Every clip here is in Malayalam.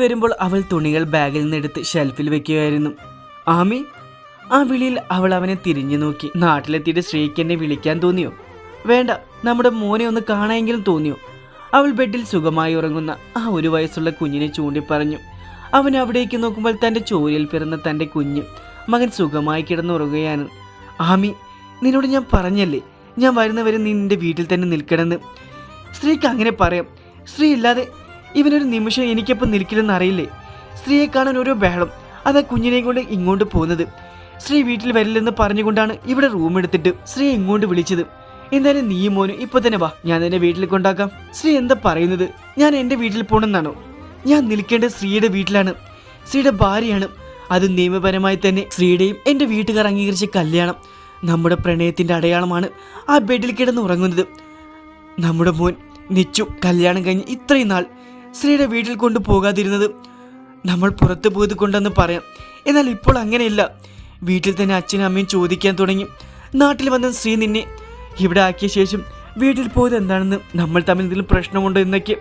വരുമ്പോൾ അവൾ തുണികൾ ബാഗിൽ നിന്നെടുത്ത് ഷെൽഫിൽ വെക്കുകയായിരുന്നു. ആമി. ആ വിളിയിൽ അവൾ അവനെ തിരിഞ്ഞു നോക്കി. നാട്ടിലെത്തിയിട്ട് ശ്രീക്ക് എന്നെ വിളിക്കാൻ തോന്നിയോ? വേണ്ട, നമ്മുടെ മോനെ ഒന്ന് കാണാനെങ്കിലും തോന്നിയോ? അവൾ ബെഡിൽ സുഖമായി ഉറങ്ങുന്ന ആ 1 വയസ്സുള്ള കുഞ്ഞിനെ ചൂണ്ടി പറഞ്ഞു. അവൻ അവിടേക്ക് നോക്കുമ്പോൾ തൻ്റെ ചോരയിൽ പിറന്ന തൻ്റെ കുഞ്ഞ് മകൻ സുഖമായി കിടന്നുറങ്ങുകയാണ്. ആമി, നിന്നോട് ഞാൻ പറഞ്ഞല്ലേ, ഞാൻ വരുന്നവരെ നീ നിന്റെ വീട്ടിൽ തന്നെ നിൽക്കണമെന്ന്. സ്ത്രീക്ക് അങ്ങനെ പറയാം. സ്ത്രീ ഇല്ലാതെ ഇവനൊരു നിമിഷം എനിക്കൊപ്പം നിൽക്കില്ലെന്ന് അറിയില്ലേ? സ്ത്രീയെ കാണാൻ ഓരോ ബഹളം, അതാ കുഞ്ഞിനെയും കൊണ്ട് ഇങ്ങോട്ട് പോകുന്നത്. സ്ത്രീ വീട്ടിൽ വരില്ലെന്ന് പറഞ്ഞുകൊണ്ടാണ് ഇവിടെ റൂം എടുത്തിട്ട് സ്ത്രീ ഇങ്ങോട്ട് വിളിച്ചത്. എന്തായാലും നീ മോനും ഇപ്പൊ തന്നെ വാ, ഞാൻ എന്റെ വീട്ടിൽ കൊണ്ടാക്കാം. ശ്രീ എന്താ പറയുന്നത്? ഞാൻ എന്റെ വീട്ടിൽ പോകണമെന്നാണോ? ഞാൻ നിൽക്കേണ്ടത് ശ്രീയുടെ വീട്ടിലാണ്. ശ്രീയുടെ ഭാര്യയാണ്. അത് നിയമപരമായി തന്നെ ശ്രീയുടെയും എൻ്റെ വീട്ടുകാർ അംഗീകരിച്ച കല്യാണം. നമ്മുടെ പ്രണയത്തിന്റെ അടയാളമാണ് ആ ബെഡിൽ കിടന്ന് ഉറങ്ങുന്നത്. നമ്മുടെ മോൻ നിച്ചു കല്യാണം കഴിഞ്ഞ് ഇത്രയും നാൾ ശ്രീയുടെ വീട്ടിൽ കൊണ്ടു പോകാതിരുന്നത് നമ്മൾ പുറത്തു പോയത് കൊണ്ടെന്ന് പറയാം. എന്നാൽ ഇപ്പോൾ അങ്ങനെയല്ല. വീട്ടിൽ തന്നെ അച്ഛനും അമ്മയും ചോദിക്കാൻ തുടങ്ങി. നാട്ടിൽ വന്ന ശ്രീ നിന്നെ ഇവിടെ ആക്കിയ ശേഷം വീട്ടിൽ പോയത് എന്താണെന്ന്, നമ്മൾ തമ്മിൽ എന്തെങ്കിലും പ്രശ്നമുണ്ടോ എന്നൊക്കെ.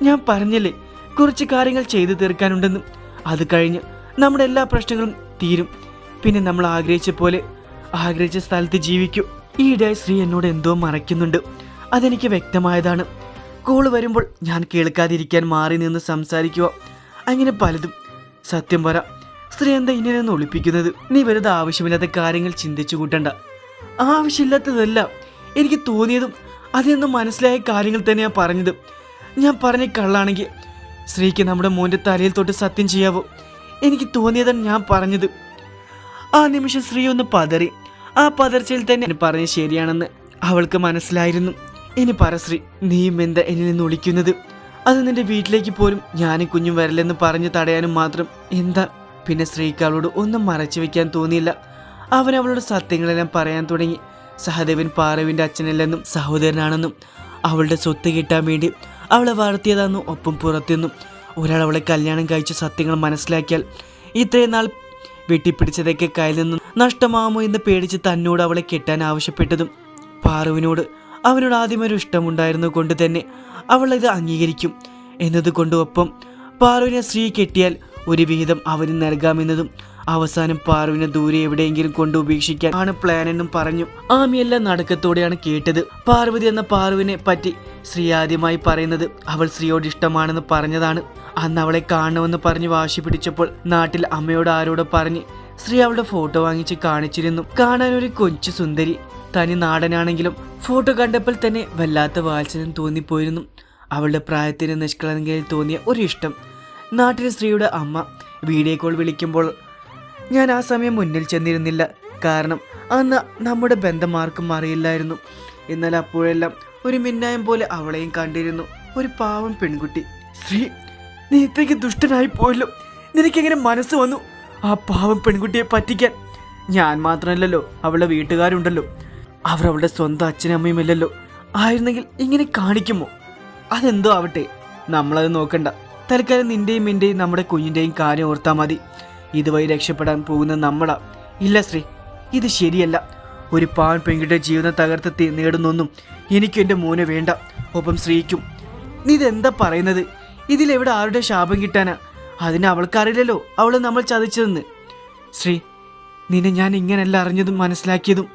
ഞാൻ പറഞ്ഞില്ലേ, കുറച്ച് കാര്യങ്ങൾ ചെയ്തു തീർക്കാനുണ്ടെന്ന്. അത് കഴിഞ്ഞ് നമ്മുടെ എല്ലാ പ്രശ്നങ്ങളും തീരും. പിന്നെ നമ്മൾ ആഗ്രഹിച്ച സ്ഥലത്ത് ജീവിക്കും. ഈയിടെയായി ശ്രീ എന്നോട് എന്തോ മറയ്ക്കുന്നുണ്ട്. അതെനിക്ക് വ്യക്തമായതാണ്. കോള് വരുമ്പോൾ ഞാൻ കേൾക്കാതിരിക്കാൻ മാറി നിന്ന് സംസാരിക്കുക, അങ്ങനെ പലതും. സത്യം പറ, സ്ത്രീ എന്താ ഇങ്ങനെ നിന്ന് ഒളിപ്പിക്കുന്നത്? നീ വെറുതെ ആവശ്യമില്ലാത്ത കാര്യങ്ങൾ ചിന്തിച്ചു കൂട്ടണ്ട. ആവശ്യമില്ലാത്തതല്ല, എനിക്ക് തോന്നിയതും അതിൽ മനസ്സിലായ കാര്യങ്ങൾ തന്നെയാണ് പറഞ്ഞത്. ഞാൻ പറഞ്ഞ കള്ളാണെങ്കിൽ സ്ത്രീക്ക് നമ്മുടെ മോൻ്റെ തലയിൽ തൊട്ട് സത്യം ചെയ്യാവോ? എനിക്ക് തോന്നിയതാണ് ഞാൻ പറഞ്ഞത്. ആ നിമിഷം സ്ത്രീ ഒന്ന് പതറി. ആ പതർച്ചയിൽ തന്നെ പറഞ്ഞത് ശരിയാണെന്ന് അവൾക്ക് മനസ്സിലായിരുന്നു. ഇനി പറ ശ്രീ, നീയും എന്താ എന്നിൽ നിന്ന് ഒളിക്കുന്നത്? അത് നിന്റെ വീട്ടിലേക്ക് പോലും ഞാനും കുഞ്ഞും വരില്ലെന്ന് പറഞ്ഞു തടയാനും മാത്രം. എന്താ? പിന്നെ സ്ത്രീക്ക് അവളോട് ഒന്നും മറച്ചു വെക്കാൻ തോന്നിയില്ല. അവൻ അവളുടെ സത്യങ്ങളെല്ലാം പറയാൻ തുടങ്ങി. സഹദേവൻ പാറുവിൻ്റെ അച്ഛനല്ലെന്നും സഹോദരനാണെന്നും അവളുടെ സ്വത്ത് കിട്ടാൻ വേണ്ടി അവളെ വളർത്തിയതാണെന്നും ഒപ്പം പുറത്തുനിന്നും ഒരാൾ അവളെ കല്യാണം കഴിച്ച സത്യങ്ങൾ മനസ്സിലാക്കിയാൽ ഇത്രയും നാൾ വെട്ടിപ്പിടിച്ചതൊക്കെ കയ്യിൽ നിന്നും നഷ്ടമാകുമോ എന്ന് പേടിച്ച് തന്നോട് അവളെ കെട്ടാൻ ആവശ്യപ്പെട്ടതും പാറുവിനോട് അവനോട് ആദ്യമൊരു ഇഷ്ടമുണ്ടായിരുന്നു കൊണ്ട് തന്നെ അവൾ ഇത് അംഗീകരിക്കും എന്നതുകൊണ്ട് ഒപ്പം പാറുവിനെ സ്ത്രീ കെട്ടിയാൽ ഒരു വിഹിതം അവന് നൽകാമെന്നതും അവസാനം പാറുവിനെ ദൂരെ എവിടെയെങ്കിലും കൊണ്ട് ഉപേക്ഷിക്കാൻ ആണ് പ്ലാൻ എന്നും പറഞ്ഞു. ആമിയെല്ലാം നടക്കത്തോടെയാണ് കേട്ടത്. പാർവതി എന്ന പാറുവിനെ പറ്റി ശ്രീ ആദ്യമായി പറയുന്നത് അവൾ ശ്രീയോട് ഇഷ്ടമാണെന്ന് പറഞ്ഞതാണ്. അന്ന് അവളെ കാണണമെന്ന് പറഞ്ഞ് വാശി പിടിച്ചപ്പോൾ നാട്ടിൽ അമ്മയോട് ആരോട് പറഞ്ഞ് ശ്രീ അവളുടെ ഫോട്ടോ വാങ്ങിച്ച് കാണിച്ചിരുന്നു. കാണാൻ ഒരു കൊച്ചു സുന്ദരി, തനി നാടനാണെങ്കിലും ഫോട്ടോ കണ്ടപ്പോൾ തന്നെ വല്ലാത്ത വാത്സല്യം തോന്നിപ്പോയിരുന്നു. അവളുടെ പ്രായത്തിന് നിഷ്കളങ്കയിൽ തോന്നിയ ഒരു ഇഷ്ടം. നാട്ടിലെ സ്ത്രീയുടെ അമ്മ വീഡിയോ കോൾ വിളിക്കുമ്പോൾ ഞാൻ ആ സമയം മുന്നിൽ ചെന്നിരുന്നില്ല. കാരണം അന്ന് നമ്മുടെ ബന്ധമാർക്കും അറിയില്ലായിരുന്നു. എന്നാൽ അപ്പോഴെല്ലാം ഒരു മിന്നായം പോലെ അവളെയും കണ്ടിരുന്നു. ഒരു പാവം പെൺകുട്ടി. ശ്രീ, നീ ഇത്രയ്ക്ക് ദുഷ്ടനായി പോയല്ലോ. നിനക്കെങ്ങനെ മനസ്സ് വന്നു ആ പാവം പെൺകുട്ടിയെ പറ്റിക്കാൻ? ഞാൻ മാത്രമല്ലല്ലോ, അവളുടെ വീട്ടുകാരുണ്ടല്ലോ. അവർ അവളുടെ സ്വന്തം അച്ഛനും അമ്മയുമല്ലല്ലോ. ആയിരുന്നെങ്കിൽ ഇങ്ങനെ കാണിക്കുമോ? അതെന്തോ ആവട്ടെ, നമ്മളത് നോക്കണ്ട. തൽക്കാലം നിന്റെയും എൻ്റെയും നമ്മുടെ കുഞ്ഞിൻ്റെയും കാര്യം ഓർത്താൽ മതി. ഇതുവഴി രക്ഷപ്പെടാൻ പോകുന്ന നമ്മളാ. ഇല്ല ശ്രീ, ഇത് ശരിയല്ല. ഒരു പാവൻ പെൺകുട്ടിയുടെ ജീവിതം തകർത്ത് നേടുന്നൊന്നും എനിക്കും എൻ്റെ മോനെ വേണ്ട, ഒപ്പം ശ്രീക്കും. നീ ഇതെന്താ പറയുന്നത്? ഇതിലെവിടെ ആരുടെ ശാപം കിട്ടാനാ? അതിന് അവൾക്കറിയില്ലല്ലോ അവളെ നമ്മൾ ചതിച്ചതെന്ന്. ശ്രീ, നിന്നെ ഞാൻ ഇങ്ങനെയല്ല അറിഞ്ഞതും മനസ്സിലാക്കിയതും.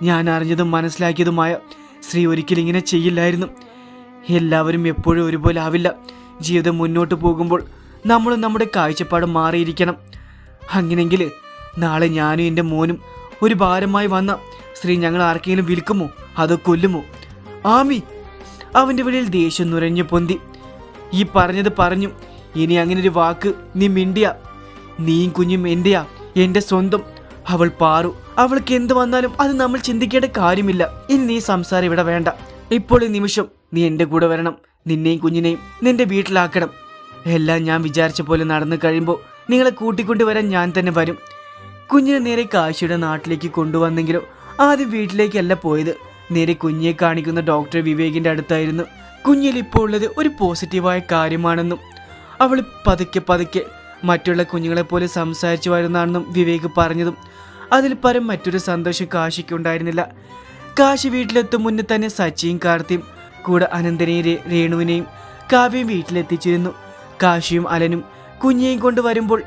ഞാൻ അറിഞ്ഞതും മനസ്സിലാക്കിയതുമായ ശ്രീ ഒരിക്കലും ഇങ്ങനെ ചെയ്യില്ലായിരുന്നു. എല്ലാവരും എപ്പോഴും ഒരുപോലെ ആവില്ല. ജീവിതം മുന്നോട്ട് പോകുമ്പോൾ നമ്മളും നമ്മുടെ കാഴ്ചപ്പാട് മാറിയിരിക്കണം. അങ്ങനെങ്കിൽ നാളെ ഞാനും എൻ്റെ മോനും ഒരു ഭാരമായി വന്ന സ്ത്രീ ഞങ്ങൾ ആർക്കെങ്കിലും വിൽക്കുമോ അതോ കൊല്ലുമോ? ആമി! അവൻ്റെ വിളിയിൽ ദേഷ്യം നുരഞ്ഞു പൊന്തി. ഈ പറഞ്ഞത് പറഞ്ഞു. ഇനി അങ്ങനെ ഒരു വാക്ക് നീ മിണ്ടിയ, നീയും കുഞ്ഞും എൻ്റെയാ, എൻ്റെ സ്വന്തം. അവൾ പാറു. അവൾക്ക് എന്ത് വന്നാലും അത് നമ്മൾ ചിന്തിക്കേണ്ട കാര്യമില്ല. ഇനി നീ സംസാരം ഇവിടെ വേണ്ട. ഇപ്പോൾ ഈ നിമിഷം നീ എൻ്റെ കൂടെ വരണം. നിന്നെയും കുഞ്ഞിനെയും നിന്റെ വീട്ടിലാക്കണം. എല്ലാം ഞാൻ വിചാരിച്ച പോലെ നടന്നു കഴിയുമ്പോൾ നിങ്ങളെ കൂട്ടിക്കൊണ്ടുവരാൻ ഞാൻ തന്നെ വരും. കുഞ്ഞിനെ നേരെ കാശിയുടെ നാട്ടിലേക്ക് കൊണ്ടുവന്നെങ്കിലും ആദ്യം വീട്ടിലേക്കല്ല പോയത്. നേരെ കുഞ്ഞിനെ കാണിക്കുന്ന ഡോക്ടർ വിവേകിൻ്റെ അടുത്തായിരുന്നു. കുഞ്ഞിൽ ഇപ്പോൾ ഉള്ളത് ഒരു പോസിറ്റീവായ കാര്യമാണെന്നും അവൾ പതുക്കെ മറ്റുള്ള കുഞ്ഞുങ്ങളെപ്പോലെ സംസാരിച്ചു വരുന്നതാണെന്നും വിവേക് പറഞ്ഞതും അതിൽ പരം മറ്റൊരു സന്തോഷം കാശിക്കുണ്ടായിരുന്നില്ല. കാശി വീട്ടിലെത്തും മുന്നേ തന്നെ സച്ചിയും കാർത്തിയും കൂടെ അനന്തനെയും രേണുവിനെയും കാവ്യയും വീട്ടിലെത്തിച്ചിരുന്നു. കാശിയും അലനും കുഞ്ഞിനെയും കൊണ്ട് വരുമ്പോൾ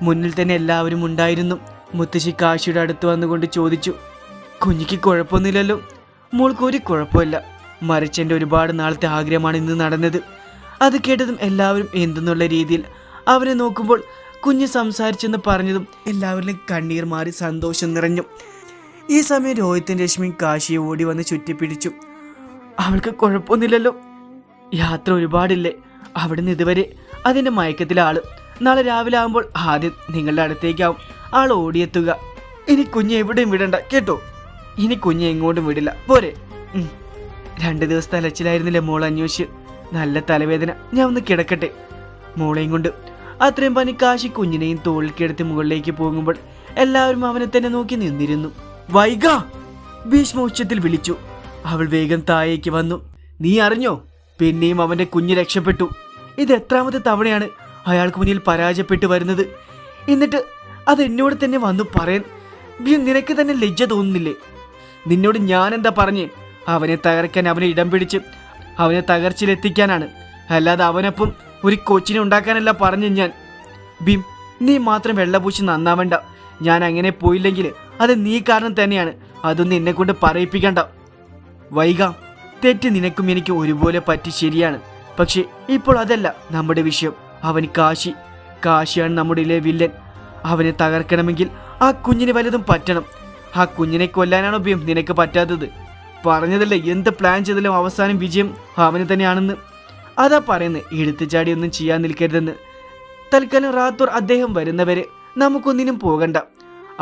മുന്നിൽ തന്നെ എല്ലാവരും ഉണ്ടായിരുന്നു. മുത്തശ്ശി കാശിയുടെ അടുത്ത് വന്നുകൊണ്ട് ചോദിച്ചു, കുഞ്ഞിക്ക് കുഴപ്പമൊന്നുമില്ലല്ലോ? മോൾക്ക് ഒരു കുഴപ്പമില്ല, മറിച്ച് എൻ്റെ ഒരുപാട് നാളത്തെ ആഗ്രഹമാണ് ഇന്ന് നടന്നത്. അത് കേട്ടതും എല്ലാവരും എന്തെന്നുള്ള രീതിയിൽ അവനെ നോക്കുമ്പോൾ കുഞ്ഞ് സംസാരിച്ചെന്ന് പറഞ്ഞതും എല്ലാവരിലും കണ്ണീർ മാറി സന്തോഷം നിറഞ്ഞു. ഈ സമയം രോഹിത്തും രശ്മിയും കാശിയെ ഓടി വന്ന് ചുറ്റിപ്പിടിച്ചു. അവൾക്ക് കുഴപ്പമൊന്നുമില്ലല്ലോ? യാത്ര ഒരുപാടില്ലേ അവിടുന്ന് ഇതുവരെ? അതിൻ്റെ മയക്കത്തിലെ ആള്. നാളെ രാവിലെ ആകുമ്പോൾ ആദ്യം നിങ്ങളുടെ അടുത്തേക്കാവും ആൾ ഓടിയെത്തുക. ഇനി കുഞ്ഞ് എവിടെയും വിടണ്ട കേട്ടോ. ഇനി കുഞ്ഞ് എങ്ങോട്ടും വിടില്ല, പോരെ? 2 ദിവസത്തെ അലച്ചിലായിരുന്നില്ലേ മോൾ അന്വേഷിച്ച്? നല്ല തലവേദന, ഞാൻ ഒന്ന് കിടക്കട്ടെ. മോളെയും കൊണ്ട് അത്രയും പനി കാശി കുഞ്ഞിനെയും തോളിൽ കിടത്തി മുകളിലേക്ക് പോകുമ്പോൾ എല്ലാവരും അവനെ തന്നെ നോക്കി നിന്നിരുന്നു. വൈക! ഭീഷ്മ ഉച്ചത്തിൽ വിളിച്ചു. അവൾ വേഗം താഴേക്ക് വന്നു. നീ അറിഞ്ഞോ? പിന്നെയും അവന്റെ കുഞ്ഞ് രക്ഷപ്പെട്ടു. ഇത് എത്രാമത്തെ തവണയാണ് അയാൾക്ക് മുന്നിൽ പരാജയപ്പെട്ടു വരുന്നത്? എന്നിട്ട് അത് എന്നോട് തന്നെ വന്നു പറയാൻ നിനക്ക് തന്നെ ലജ്ജ തോന്നുന്നില്ലേ? നിന്നോട് ഞാൻ എന്താ പറഞ്ഞേ? അവനെ തകർക്കാൻ, അവനെ ഇടം പിടിച്ച് അവനെ തകർച്ചയിലെത്തിക്കാനാണ്, അല്ലാതെ അവനൊപ്പം ഒരു കൊച്ചിനെ ഉണ്ടാക്കാനല്ല പറഞ്ഞു ഞാൻ. ഭീം, നീ മാത്രം വെള്ളപൂശി നന്നാവണ്ട. ഞാൻ അങ്ങനെ പോയില്ലെങ്കിൽ അത് നീ കാരണം തന്നെയാണ്. അതൊന്നും എന്നെ കൊണ്ട് പറയിപ്പിക്കണ്ട. വൈക, തെറ്റ് നിനക്കും എനിക്കും ഒരുപോലെ പറ്റി, ശരിയാണ്. പക്ഷെ ഇപ്പോൾ അതല്ല നമ്മുടെ വിഷയം. അവൻ കാശിയാണ് നമ്മുടെ വില്ലൻ. അവനെ തകർക്കണമെങ്കിൽ ആ കുഞ്ഞിന് വലുതും പറ്റണം. ആ കുഞ്ഞിനെ കൊല്ലാനാണോ ഭീം നിനക്ക് പറ്റാത്തത്? പറഞ്ഞതല്ലേ, എന്ത് പ്ലാൻ ചെയ്താലും അവസാനം വിജയം അവന് തന്നെയാണെന്ന്. അതാ പറയുന്നത്, എടുത്തുചാടി ഒന്നും ചെയ്യാൻ നിൽക്കരുതെന്ന്. തൽക്കാലം റാത്തൂർ അദ്ദേഹം വരുന്നവരെ നമുക്കൊന്നിനും പോകണ്ട.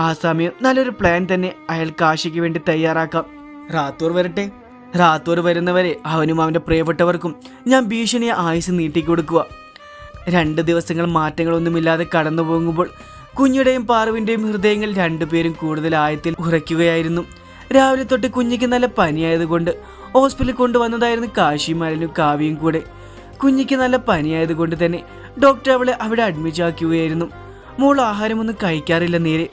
ആ സമയം നല്ലൊരു പ്ലാൻ തന്നെ അയാൾ കാശിക്ക് വേണ്ടി തയ്യാറാക്കാം. റാത്തൂർ വരട്ടെ. റാത്തൂർ വരുന്നവരെ അവനും അവൻ്റെ പ്രിയപ്പെട്ടവർക്കും ഞാൻ ഭീഷണിയെ ആയുസ് നീട്ടിക്കൊടുക്കുക. 2 ദിവസങ്ങൾ മാറ്റങ്ങളൊന്നുമില്ലാതെ കടന്നു പോകുമ്പോൾ കുഞ്ഞുടെയും പാറുവിൻ്റെയും ഹൃദയങ്ങൾ രണ്ടുപേരും കൂടുതൽ ആയത്തിൽ ഉറയ്ക്കുകയായിരുന്നു. രാവിലെ തൊട്ട് കുഞ്ഞിക്ക് നല്ല പനിയായതുകൊണ്ട് ഹോസ്പിറ്റലിൽ കൊണ്ടുവന്നതായിരുന്നു കാശിയും അലനും കാവ്യയും കൂടെ. കുഞ്ഞിക്ക് നല്ല പനിയായതുകൊണ്ട് തന്നെ ഡോക്ടർ അവളെ അവിടെ അഡ്മിറ്റ് ആക്കുകയായിരുന്നു. മോൾ ആഹാരമൊന്നും കഴിക്കാറില്ല നേരെ.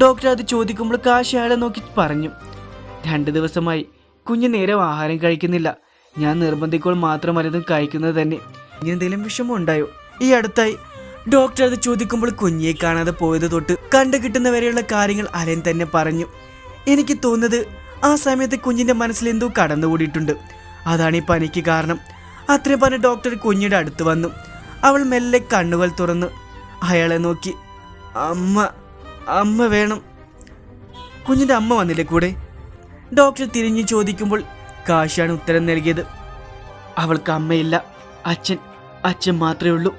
ഡോക്ടർ അത് ചോദിക്കുമ്പോൾ കാശി അയാളെ നോക്കി പറഞ്ഞു, 2 ദിവസമായി കുഞ്ഞ് നേരെ ആഹാരം കഴിക്കുന്നില്ല. ഞാൻ നിർബന്ധിക്കുമ്പോൾ മാത്രം വല്ലതും കഴിക്കുന്നത് തന്നെ. ഇനി എന്തെങ്കിലും വിഷമം ഉണ്ടായോ ഈ അടുത്തായി? ഡോക്ടർ അത് ചോദിക്കുമ്പോൾ കുഞ്ഞിയെ കാണാതെ പോയത് തൊട്ട് കണ്ടു കിട്ടുന്നവരെയുള്ള കാര്യങ്ങൾ അലൻ തന്നെ പറഞ്ഞു. എനിക്ക് തോന്നുന്നത് ആ സമയത്ത് കുഞ്ഞിൻ്റെ മനസ്സിൽ എന്തോ കടന്നുകൂടിയിട്ടുണ്ട്. അതാണ് ഈ പനിക്ക് കാരണം. അത്രയും പറഞ്ഞ് ഡോക്ടർ കുഞ്ഞിയുടെ അടുത്ത് വന്നു. അവൾ മെല്ലെ കണ്ണുകൾ തുറന്നു അയാളെ നോക്കി. അമ്മ വേണം. കുഞ്ഞിൻ്റെ അമ്മ വന്നില്ലേ കൂടെ? ഡോക്ടർ തിരിഞ്ഞു ചോദിക്കുമ്പോൾ കാശിയാണ് ഉത്തരം നൽകിയത്. അവൾക്ക് അമ്മയില്ല, അച്ഛൻ മാത്രമേ ഉള്ളൂ.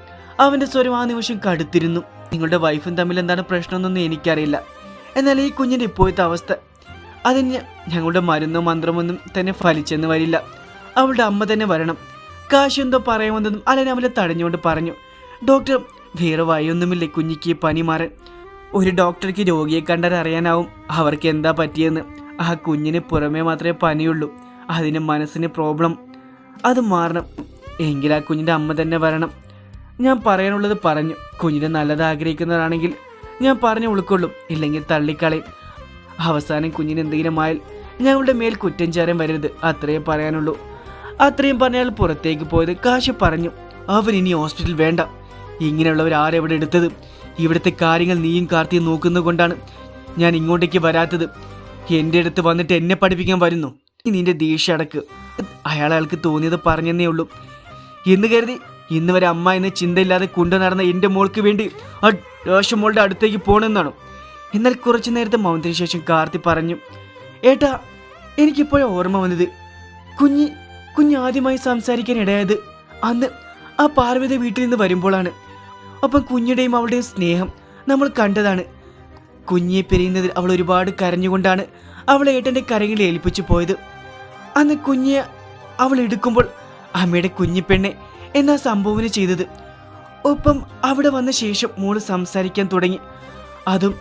അവൻ്റെ സ്വരം ആ നിമിഷം കടുത്തിരുന്നു. നിങ്ങളുടെ വൈഫും തമ്മിൽ എന്താണ് പ്രശ്നമെന്നൊന്നും എനിക്കറിയില്ല. എന്നാൽ ഈ കുഞ്ഞിൻ്റെ ഇപ്പോഴത്തെ അവസ്ഥ, അതിന് ഞങ്ങളുടെ മരുന്നോ മന്ത്രമൊന്നും തന്നെ ഫലിച്ചെന്ന് വരില്ല. അവളുടെ അമ്മ തന്നെ വരണം. കാശി എന്തോ പറയുമെന്നതും അലൻ അവളെ തടഞ്ഞുകൊണ്ട് പറഞ്ഞു. ഡോക്ടർ, വേറെ വഴിയൊന്നുമില്ലേ കുഞ്ഞിക്ക് പനി മാറാൻ? ഒരു ഡോക്ടർക്ക് രോഗിയെ കണ്ടാൽ അറിയാനാവും അവർക്ക് എന്താ പറ്റിയെന്ന്. ആ കുഞ്ഞിന് പുറമേ മാത്രമേ പനിയുള്ളൂ. അതിന് മനസ്സിന് പ്രോബ്ലം. അത് മാറണം എങ്കിൽ ആ കുഞ്ഞിൻ്റെ അമ്മ തന്നെ വരണം. ഞാൻ പറയാനുള്ളത് പറഞ്ഞു. കുഞ്ഞിനെ നല്ലത് ആഗ്രഹിക്കുന്നവരാണെങ്കിൽ ഞാൻ പറഞ്ഞു ഉൾക്കൊള്ളും, ഇല്ലെങ്കിൽ തള്ളിക്കളയും. അവസാനം കുഞ്ഞിന് എന്തെങ്കിലും ആയാൽ ഞങ്ങളുടെ മേൽ കുറ്റം ചേരാൻ വരരുത്, അത്രയും പറയാനുള്ളൂ. അത്രയും പറഞ്ഞയാൾ പുറത്തേക്ക് പോയത് കാശി പറഞ്ഞു. അവൻ ഇനി ഹോസ്പിറ്റൽ വേണ്ട. ഇങ്ങനെയുള്ളവർ ആരെവിടെ എടുത്തത്? ഇവിടുത്തെ കാര്യങ്ങൾ നീയും കാർത്തിയും നോക്കുന്നത് കൊണ്ടാണ് ഞാൻ ഇങ്ങോട്ടേക്ക് വരാത്തത്. എൻ്റെ അടുത്ത് വന്നിട്ട് എന്നെ പഠിപ്പിക്കാൻ വരുന്നു. നിന്റെ ദേഷ്യം അടക്ക്. അയാൾക്ക് തോന്നിയത് പറഞ്ഞെന്നേ ഉള്ളൂ എന്ന് കരുതി ഇന്ന് വരെ അമ്മ എന്ന ചിന്തയില്ലാതെ കൊണ്ടു നടന്ന എൻ്റെ മോൾക്ക് വേണ്ടി ആ മോളുടെ അടുത്തേക്ക് പോകണമെന്നാണോ? എന്നാൽ കുറച്ചു നേരത്തെ മൗനത്തിന് ശേഷം കാർത്തി പറഞ്ഞു, ഏട്ടാ, എനിക്കിപ്പോഴും ഓർമ്മ വന്നത് കുഞ്ഞ് ആദ്യമായി സംസാരിക്കാൻ ഇടയായത് അന്ന് ആ പാർവതി വീട്ടിൽ നിന്ന് വരുമ്പോഴാണ്. അപ്പം കുഞ്ഞിയുടെയും അവളുടെയും സ്നേഹം നമ്മൾ കണ്ടതാണ്. കുഞ്ഞിയെ പിരിയുന്നതിൽ അവൾ ഒരുപാട് കരഞ്ഞുകൊണ്ടാണ് അവളെ ഏട്ടൻ്റെ കരങ്ങളിൽ ഏൽപ്പിച്ചു പോയത്. അന്ന് കുഞ്ഞിയെ അവൾ എടുക്കുമ്പോൾ അമ്മയുടെ കുഞ്ഞിപ്പെണ്ണെ എന്നാ സംഭവന ചെയ്തത്. ഒപ്പം അവിടെ വന്ന ശേഷം മോള് സംസാരിക്കാൻ തുടങ്ങി. അതും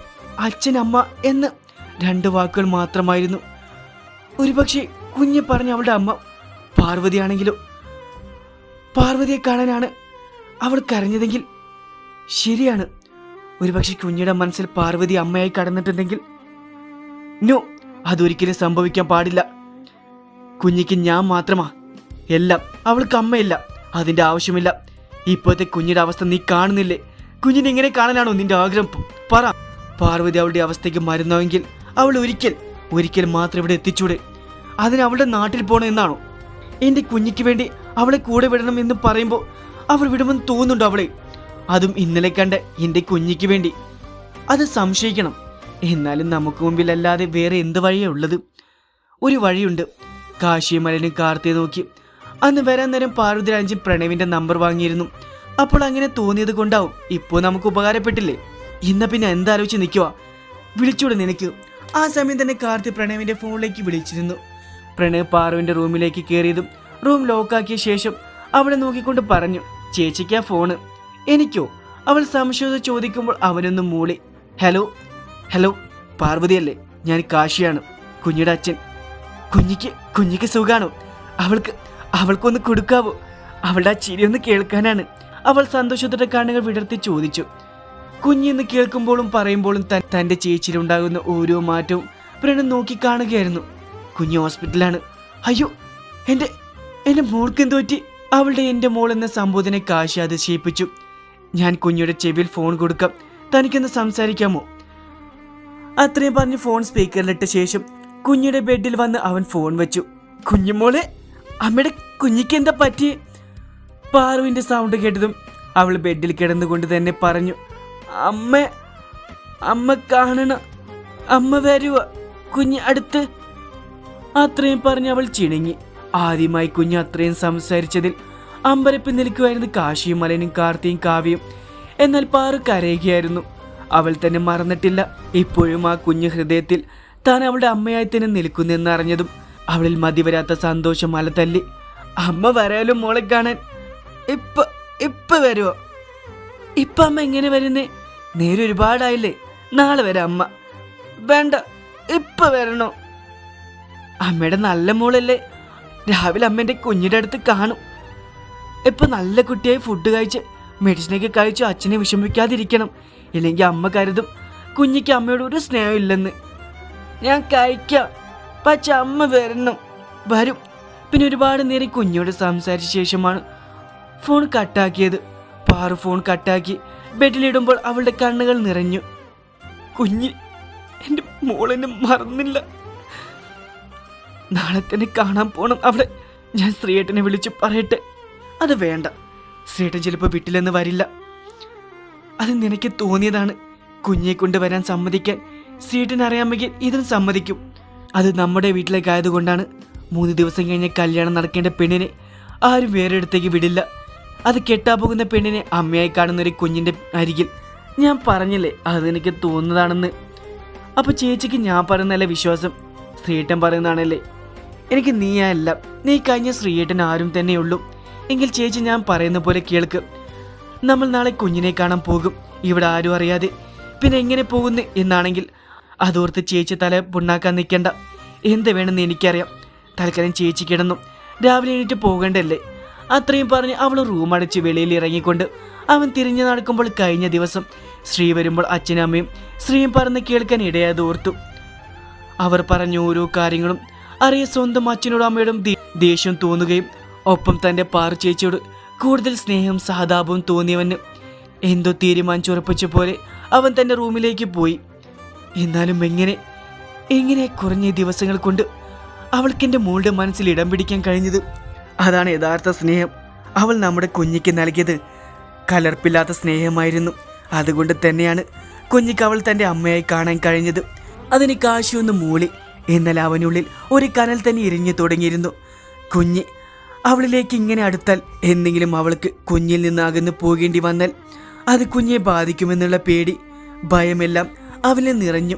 അച്ഛനമ്മ എന്ന് 2 വാക്കുകൾ മാത്രമായിരുന്നു. ഒരുപക്ഷെ കുഞ്ഞ് പറഞ്ഞ അവളുടെ അമ്മ പാർവതിയാണെങ്കിലോ? പാർവതിയെ കാണാനാണ് അവൾ കരഞ്ഞതെങ്കിൽ ശരിയാണ്. ഒരുപക്ഷെ കുഞ്ഞിയുടെ മനസ്സിൽ പാർവതി അമ്മയായി കടന്നിട്ടുണ്ടെങ്കിൽ നോ, അതൊരിക്കലും സംഭവിക്കാൻ പാടില്ല. കുഞ്ഞിക്ക് ഞാൻ മാത്രമാ എല്ലാം, അവൾക്ക് അമ്മയില്ല. അതിൻ്റെ ആവശ്യമില്ല. ഇപ്പോഴത്തെ കുഞ്ഞിയുടെ അവസ്ഥ നീ കാണുന്നില്ലേ? കുഞ്ഞിനെ ഇങ്ങനെ കാണാനാണോ നിന്റെ ആഗ്രഹം? പറ. പാർവതി അവളുടെ അവസ്ഥയ്ക്ക് മരുന്നാവെങ്കിൽ അവൾ ഒരിക്കൽ മാത്രം ഇവിടെ എത്തിച്ചൂടെ? അതിന് അവളുടെ നാട്ടിൽ പോകണം എന്നാണോ? എൻ്റെ കുഞ്ഞിക്ക് വേണ്ടി അവളെ കൂടെ വിടണം എന്ന് പറയുമ്പോൾ അവൾ വിടുമെന്ന് തോന്നുന്നുണ്ടോ അവളെ? അതും ഇന്നലെ കണ്ട എൻ്റെ കുഞ്ഞിക്ക് വേണ്ടി. അത് സംശയിക്കണം. എന്നാലും നമുക്ക് മുമ്പിലല്ലാതെ വേറെ എന്ത് വഴിയാണ് ഉള്ളത്? ഒരു വഴിയുണ്ട്. കാശിയും മലനും കാർത്തിയെ നോക്കി. അന്ന് വരാൻ നേരം പാർവതി രാജൻ പ്രണവിന്റെ നമ്പർ വാങ്ങിയിരുന്നു. അപ്പോൾ അങ്ങനെ തോന്നിയത് കൊണ്ടാവും ഇപ്പോൾ നമുക്ക് ഉപകാരപ്പെട്ടില്ലേ? ഇന്ന പിന്നെ എന്താലോചിച്ച് നിൽക്കുക? വിളിച്ചൂടെ നിനക്ക്? ആ സമയം തന്നെ കാർത്തി പ്രണവിന്റെ ഫോണിലേക്ക് വിളിച്ചിരുന്നു. പ്രണവ് പാറുവിന്റെ റൂമിലേക്ക് കയറിയതും റൂം ലോക്കാക്കിയ ശേഷം അവളെ നോക്കിക്കൊണ്ട് പറഞ്ഞു, ചേച്ചിക്കാ ഫോണ്. എനിക്കോ? അവൾ സംശയം ചോദിക്കുമ്പോൾ അവനൊന്ന് മൂളി. ഹലോ പാർവതിയല്ലേ? ഞാൻ കാശിയാണ്, കുഞ്ഞിയുടെ അച്ഛൻ. കുഞ്ഞിക്ക് സുഖാണോ? അവൾക്കൊന്ന് കൊടുക്കാവോ? അവളുടെ ആ ചിരിയൊന്ന് കേൾക്കാനാണ്. അവൾ സന്തോഷത്തോടെ കണ്ണുകൾ വിടർത്തി ചോദിച്ചു. കുഞ്ഞെന്ന് കേൾക്കുമ്പോഴും പറയുമ്പോഴും തൻ്റെ ചേച്ചിയിലുണ്ടാകുന്ന ഓരോ മാറ്റവും പ്രണവ് നോക്കി കാണുകയായിരുന്നു. കുഞ്ഞ് ഹോസ്പിറ്റലാണ്. അയ്യോ, എൻ്റെ മോൾക്ക് എന്ത് പറ്റി? അവളുടെ എൻ്റെ മോൾ എന്ന സംബോധന കാശി അതിശയിപ്പിച്ചു. ഞാൻ കുഞ്ഞിയുടെ ചെവിയിൽ ഫോൺ കൊടുക്കാം, തനിക്കൊന്ന് സംസാരിക്കാമോ? അത്രയും പറഞ്ഞ് ഫോൺ സ്പീക്കറിലിട്ട ശേഷം കുഞ്ഞിയുടെ ബെഡിൽ വന്ന് അവൻ ഫോൺ വെച്ചു. കുഞ്ഞുമോളെ, അമ്മയുടെ കുഞ്ഞിക്ക് എന്താ പറ്റി? പാറുവിൻ്റെ സൗണ്ട് കേട്ടതും അവൾ ബെഡിൽ കിടന്നുകൊണ്ട് തന്നെ പറഞ്ഞു, അമ്മ കാണണം, അമ്മ വരുക, കുഞ്ഞ് അടുത്ത്. അത്രയും പറഞ്ഞ് അവൾ ചിണുങ്ങി. ആദ്യമായി കുഞ്ഞ് അത്രയും സംസാരിച്ചതിൽ അമ്പരപ്പ് നിൽക്കുമായിരുന്നു കാശിയും മലനും കാർത്തിയും കാവ്യയും. എന്നാൽ പാറു കരയുകയായിരുന്നു. അവൾ തന്നെ മറന്നിട്ടില്ല. ഇപ്പോഴും ആ കുഞ്ഞു ഹൃദയത്തിൽ താൻ അവളുടെ അമ്മയായി തന്നെ നിൽക്കുന്നെന്നറിഞ്ഞതും അവളിൽ മതിവരാത്ത സന്തോഷം അല തല്ലി. അമ്മ വരാലും മോളെ കാണാൻ. ഇപ്പൊ വരുവോ? ഇപ്പൊ അമ്മ എങ്ങനെ വരുന്നേ? നേരെ ഒരുപാടായില്ലേ? നാളെ വരാം അമ്മ. വേണ്ട, ഇപ്പൊ വരണോ? അമ്മയുടെ നല്ല മോളല്ലേ? രാവിലെ അമ്മേൻ്റെ കുഞ്ഞിൻ്റെ അടുത്ത് കാണും. ഇപ്പൊ നല്ല കുട്ടിയായി ഫുഡ് കഴിച്ച് മെഡിസിനൊക്കെ കഴിച്ച് അച്ഛനെ വിഷമിക്കാതിരിക്കണം. ഇല്ലെങ്കിൽ അമ്മ കരുതും കുഞ്ഞിക്ക് അമ്മയോട് ഒരു സ്നേഹം ഇല്ലെന്ന്. ഞാൻ കഴിക്കാം, പക്ഷെ അമ്മ വരും. പിന്നെ ഒരുപാട് നേരം കുഞ്ഞോട് സംസാരിച്ച ശേഷമാണ് ഫോൺ കട്ടാക്കിയത്. പാറു ഫോൺ കട്ടാക്കി ബെഡിലിടുമ്പോൾ അവളുടെ കണ്ണുകൾ നിറഞ്ഞു. കുഞ്ഞ്, എൻ്റെ മോളെന്നെ മറന്നില്ല. നാളെ തന്നെ കാണാൻ പോണം അവളെ. ഞാൻ ശ്രീയേട്ടനെ വിളിച്ച് പറയട്ടെ. അത് വേണ്ട, ശ്രീയേട്ടൻ ചിലപ്പോൾ വീട്ടിലെന്ന് വരില്ല. അത് നിനക്ക് തോന്നിയതാണ്. കുഞ്ഞെ കൊണ്ടുവരാൻ സമ്മതിക്കാൻ ശ്രീയേട്ടന് അറിയാമെങ്കിൽ ഇതും സമ്മതിക്കും. അത് നമ്മുടെ വീട്ടിലേക്കായതുകൊണ്ടാണ്. 3 ദിവസം കഴിഞ്ഞ് കല്യാണം നടക്കേണ്ട പെണ്ണിനെ ആരും വേറെ അടുത്തേക്ക് വിടില്ല. അത് കെട്ടാൻ പോകുന്ന പെണ്ണിനെ അമ്മയായി കാണുന്നൊരു കുഞ്ഞിൻ്റെ അരികിൽ. ഞാൻ പറഞ്ഞില്ലേ അത് എനിക്ക് തോന്നുന്നതാണെന്ന്. അപ്പോൾ ചേച്ചിക്ക് ഞാൻ പറയുന്നതല്ലേ വിശ്വാസം? ശ്രീയേട്ടൻ പറയുന്നതാണല്ലേ? എനിക്ക് നീയല്ല, നീ കഴിഞ്ഞ ശ്രീയേട്ടൻ ആരും തന്നെയുള്ളൂ. എങ്കിൽ ചേച്ചി ഞാൻ പറയുന്ന പോലെ കേൾക്ക്. നമ്മൾ നാളെ കുഞ്ഞിനെ കാണാൻ പോകും, ഇവിടെ ആരും അറിയാതെ. പിന്നെ എങ്ങനെ പോകുന്നു എന്നാണെങ്കിൽ അതോർത്ത് ചേച്ചി തല പുണ്ണാക്കാൻ നിൽക്കണ്ട. എന്ത് വേണമെന്ന് എനിക്കറിയാം. തൽക്കാലം ചേച്ചി കിടന്നു, രാവിലെ എണീറ്റ് പോകണ്ടല്ലേ? അത്രയും പറഞ്ഞ് അവൾ റൂമടച്ച് വെളിയിൽ ഇറങ്ങിക്കൊണ്ട് അവൻ തിരിഞ്ഞു നടക്കുമ്പോൾ കഴിഞ്ഞ ദിവസം ശ്രീ വരുമ്പോൾ അച്ഛനും അമ്മയും ശ്രീയും പറഞ്ഞ് കേൾക്കാൻ ഇടയാതെ ഓർത്തു. അവർ പറഞ്ഞ ഓരോ കാര്യങ്ങളും അറിയ സ്വന്തം അച്ഛനോടും അമ്മയോടും ദേഷ്യം തോന്നുകയും ഒപ്പം തൻ്റെ പാറു ചേച്ചിയോട് കൂടുതൽ സ്നേഹവും സഹതാപവും തോന്നിയവന് എന്തോ തീരുമാനിച്ചുറപ്പിച്ച പോലെ അവൻ തൻ്റെ റൂമിലേക്ക് പോയി. എന്നാലും എങ്ങനെ കുറഞ്ഞ ദിവസങ്ങൾ കൊണ്ട് അവൾക്ക് എൻ്റെ മോളുടെ മനസ്സിൽ ഇടം പിടിക്കാൻ കഴിഞ്ഞത്? അതാണ് യഥാർത്ഥ സ്നേഹം. അവൾ നമ്മുടെ കുഞ്ഞിക്ക് നൽകിയത് കലർപ്പില്ലാത്ത സ്നേഹമായിരുന്നു. അതുകൊണ്ട് തന്നെയാണ് കുഞ്ഞിക്ക് അവൾ തൻ്റെ അമ്മയായി കാണാൻ കഴിഞ്ഞത്. അതിന് കാശിയൊന്ന് മൂളി. എന്നാൽ അവനുള്ളിൽ ഒരു കനൽ തന്നെ ഇരിഞ്ഞു തുടങ്ങിയിരുന്നു. കുഞ്ഞ് അവളിലേക്ക് ഇങ്ങനെ അടുത്താൽ എന്തെങ്കിലും അവൾക്ക് കുഞ്ഞിൽ നിന്ന് അകന്നു പോകേണ്ടി വന്നാൽ അത് കുഞ്ഞെ ബാധിക്കുമെന്നുള്ള പേടി, ഭയമെല്ലാം അവനെ നിറഞ്ഞു.